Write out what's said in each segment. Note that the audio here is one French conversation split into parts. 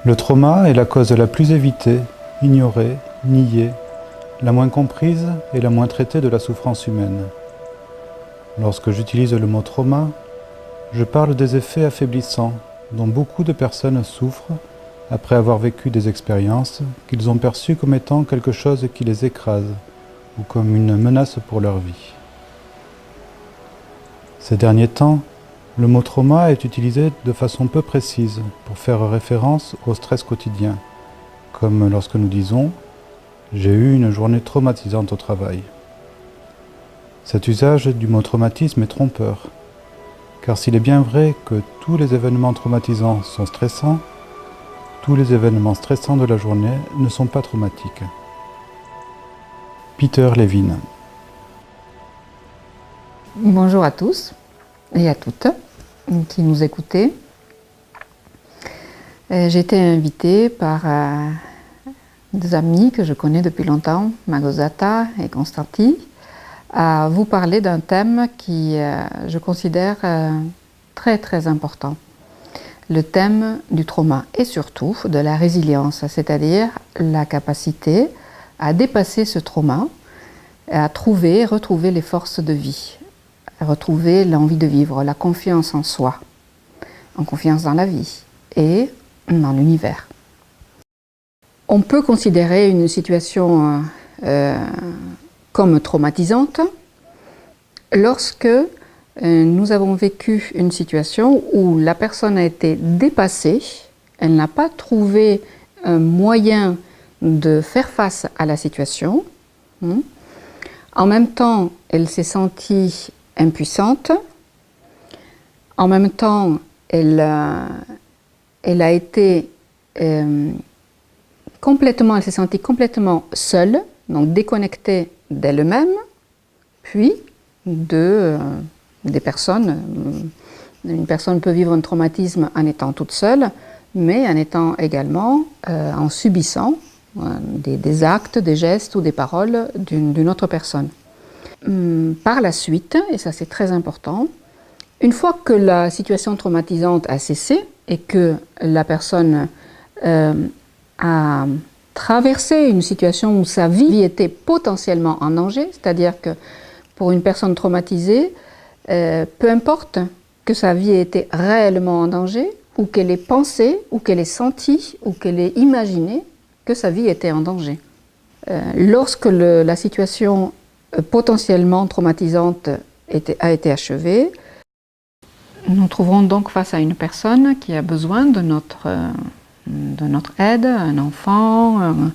Le trauma est la cause la plus évitée, ignorée, niée, la moins comprise et la moins traitée de la souffrance humaine. Lorsque j'utilise le mot trauma, je parle des effets affaiblissants dont beaucoup de personnes souffrent après avoir vécu des expériences qu'ils ont perçues comme étant quelque chose qui les écrase ou comme une menace pour leur vie. Ces derniers temps, le mot trauma est utilisé de façon peu précise pour faire référence au stress quotidien, comme lorsque nous disons « j'ai eu une journée traumatisante au travail ». Cet usage du mot traumatisme est trompeur, car s'il est bien vrai que tous les événements traumatisants sont stressants, tous les événements stressants de la journée ne sont pas traumatiques. Peter Levine. Bonjour à tous et à toutes qui nous écoutez. J'ai été invitée par des amis que je connais depuis longtemps, Magosata et Constanti, à vous parler d'un thème qui je considère très important. Le thème du trauma et surtout de la résilience, c'est-à-dire la capacité à dépasser ce trauma, à retrouver les forces de vie, à retrouver l'envie de vivre, la confiance en soi, en confiance dans la vie et dans l'univers. On peut considérer une situation comme traumatisante lorsque nous avons vécu une situation où la personne a été dépassée, elle n'a pas trouvé un moyen de faire face à la situation. En même temps, elle s'est sentie impuissante. En même temps, elle s'est sentie complètement seule, donc déconnectée d'elle-même, puis des personnes. Une personne peut vivre un traumatisme en étant toute seule, mais en étant également en subissant des actes, des gestes ou des paroles d'une autre personne. Par la suite, et ça c'est très important, une fois que la situation traumatisante a cessé et que la personne a traversé une situation où sa vie était potentiellement en danger, c'est-à-dire que pour une personne traumatisée, peu importe que sa vie ait été réellement en danger, ou qu'elle ait pensé, ou qu'elle ait senti, ou qu'elle ait imaginé que sa vie était en danger. Lorsque la situation potentiellement traumatisante a été achevée, nous trouverons donc face à une personne qui a besoin de notre aide, un enfant, une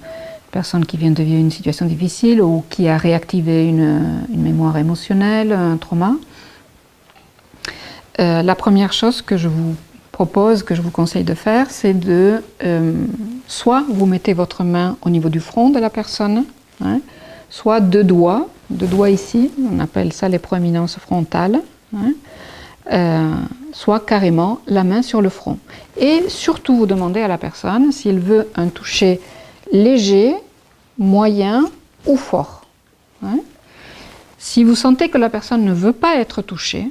personne qui vient de vivre une situation difficile ou qui a réactivé une mémoire émotionnelle, un trauma. La première chose que je vous propose, que je vous conseille de faire, c'est de soit vous mettez votre main au niveau du front de la personne, soit deux doigts ici, on appelle ça les proéminences frontales, soit carrément la main sur le front. Et surtout vous demandez à la personne s'il veut un toucher léger, moyen ou fort. Si vous sentez que la personne ne veut pas être touchée,